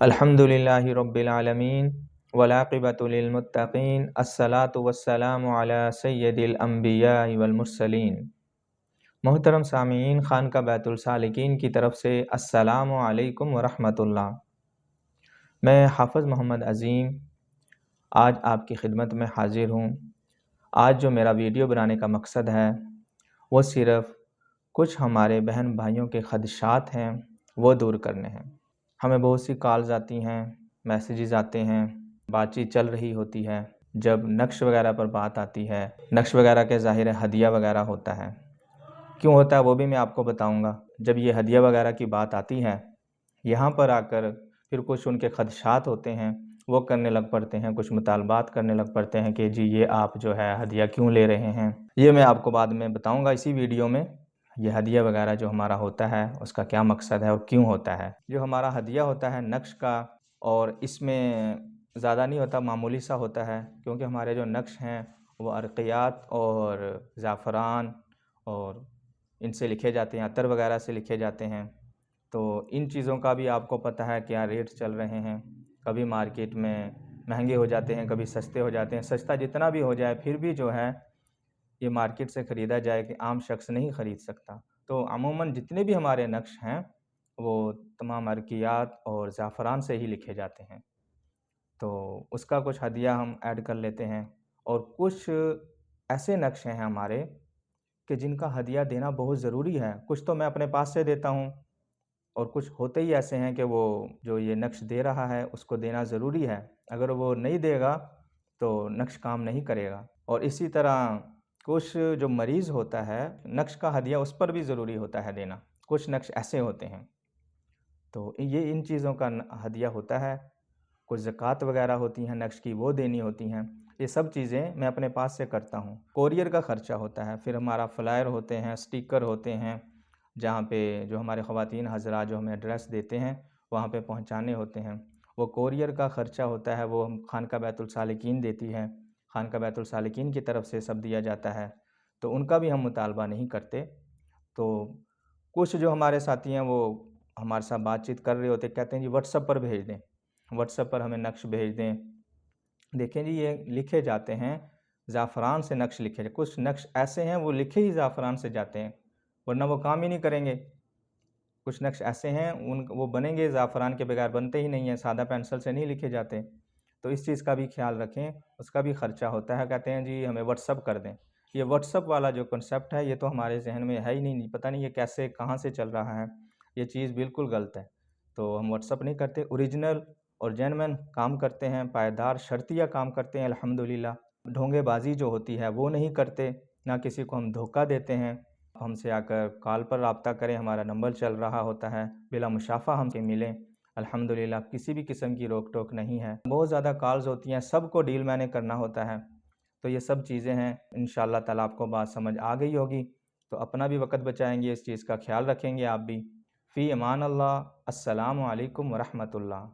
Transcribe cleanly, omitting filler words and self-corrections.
الحمدللہ رب العالمین والعاقبۃ للمتقین الصلاۃ والسلام علی سید الانبیاء والمرسلین۔ محترم سامعین، خانقاہ بیت السالکین کی طرف سے السلام علیکم ورحمۃ اللہ۔ میں حافظ محمد عظیم آج آپ کی خدمت میں حاضر ہوں۔ آج جو میرا ویڈیو بنانے کا مقصد ہے وہ صرف کچھ ہمارے بہن بھائیوں کے خدشات ہیں، وہ دور کرنے ہیں۔ ہمیں بہت سی کالز آتی ہیں، میسیجز آتے ہیں، بات چیت چل رہی ہوتی ہے۔ جب نقش وغیرہ پر بات آتی ہے، نقش وغیرہ کے ظاہر ہدیہ وغیرہ ہوتا ہے، کیوں ہوتا ہے وہ بھی میں آپ کو بتاؤں گا۔ جب یہ ہدیہ وغیرہ کی بات آتی ہے، یہاں پر آ کر پھر کچھ ان کے خدشات ہوتے ہیں، وہ کرنے لگ پڑتے ہیں، کچھ مطالبات کرنے لگ پڑتے ہیں کہ جی یہ آپ جو ہے ہدیہ کیوں لے رہے ہیں۔ یہ میں آپ کو بعد میں بتاؤں گا اسی ویڈیو میں، یہ ہدیہ وغیرہ جو ہمارا ہوتا ہے اس کا کیا مقصد ہے اور کیوں ہوتا ہے۔ جو ہمارا ہدیہ ہوتا ہے نقش کا، اور اس میں زیادہ نہیں ہوتا، معمولی سا ہوتا ہے، کیونکہ ہمارے جو نقش ہیں وہ ارقیات اور زعفران اور ان سے لکھے جاتے ہیں، عطر وغیرہ سے لکھے جاتے ہیں۔ تو ان چیزوں کا بھی آپ کو پتہ ہے کیا ریٹ چل رہے ہیں، کبھی مارکیٹ میں مہنگے ہو جاتے ہیں، کبھی سستے ہو جاتے ہیں۔ سستا جتنا بھی ہو جائے پھر بھی جو ہے یہ مارکیٹ سے خریدا جائے کہ عام شخص نہیں خرید سکتا۔ تو عموماً جتنے بھی ہمارے نقش ہیں وہ تمام ارقیات اور زعفران سے ہی لکھے جاتے ہیں۔ تو اس کا کچھ ہدیہ ہم ایڈ کر لیتے ہیں، اور کچھ ایسے نقش ہیں ہمارے کہ جن کا ہدیہ دینا بہت ضروری ہے۔ کچھ تو میں اپنے پاس سے دیتا ہوں، اور کچھ ہوتے ہی ایسے ہیں کہ وہ جو یہ نقش دے رہا ہے اس کو دینا ضروری ہے، اگر وہ نہیں دے گا تو نقش کام نہیں کرے گا۔ اور اسی طرح کچھ جو مریض ہوتا ہے، نقش کا ہدیہ اس پر بھی ضروری ہوتا ہے دینا۔ کچھ نقش ایسے ہوتے ہیں، تو یہ ان چیزوں کا ہدیہ ہوتا ہے۔ کچھ زکوٰۃ وغیرہ ہوتی ہیں نقش کی، وہ دینی ہوتی ہیں۔ یہ سب چیزیں میں اپنے پاس سے کرتا ہوں۔ کوریئر کا خرچہ ہوتا ہے، پھر ہمارا فلائر ہوتے ہیں، سٹیکر ہوتے ہیں، جہاں پہ جو ہمارے خواتین حضرات جو ہمیں ایڈریس دیتے ہیں وہاں پہ پہنچانے ہوتے ہیں، وہ کوریئر کا خرچہ ہوتا ہے، وہ خانقاہ بیت السالکین دیتی ہے۔ خانقاہ بیت السالکین کی طرف سے سب دیا جاتا ہے، تو ان کا بھی ہم مطالبہ نہیں کرتے۔ تو کچھ جو ہمارے ساتھی ہیں وہ ہمارے ساتھ بات چیت کر رہے ہوتے، کہتے ہیں جی واٹس ایپ پر بھیج دیں، واٹس ایپ پر ہمیں نقش بھیج دیں۔ دیکھیں جی یہ لکھے جاتے ہیں، زعفران سے نقش لکھے جاتے، کچھ نقش ایسے ہیں وہ لکھے ہی زعفران سے جاتے ہیں، ورنہ وہ کام ہی نہیں کریں گے۔ کچھ نقش ایسے ہیں وہ بنیں گے زعفران کے بغیر، بنتے ہی نہیں ہیں، سادہ پینسل سے نہیں لکھے جاتے۔ تو اس چیز کا بھی خیال رکھیں، اس کا بھی خرچہ ہوتا ہے۔ کہتے ہیں جی ہمیں واٹس ایپ کر دیں۔ یہ واٹس ایپ والا جو کنسیپٹ ہے یہ تو ہمارے ذہن میں ہے ہی نہیں، پتہ نہیں یہ کیسے کہاں سے چل رہا ہے، یہ چیز بالکل غلط ہے۔ تو ہم واٹس ایپ نہیں کرتے، اوریجنل اور جینوین کام کرتے ہیں، پائیدار شرطیہ کام کرتے ہیں الحمدللہ۔ ڈھونگے بازی جو ہوتی ہے وہ نہیں کرتے، نہ کسی کو ہم دھوکہ دیتے ہیں۔ ہم سے آ کر کال پر رابطہ کریں، ہمارا نمبر چل رہا ہوتا ہے، بلا مشافہ ہم سے ملیں، الحمدللہ کسی بھی قسم کی روک ٹوک نہیں ہے۔ بہت زیادہ کالز ہوتی ہیں، سب کو ڈیل میں نے کرنا ہوتا ہے۔ تو یہ سب چیزیں ہیں، انشاءاللہ تعالیٰ آپ کو بات سمجھ آ گئی ہوگی، تو اپنا بھی وقت بچائیں گے، اس چیز کا خیال رکھیں گے آپ بھی۔ فی امان اللہ، السلام علیکم ورحمۃ اللہ۔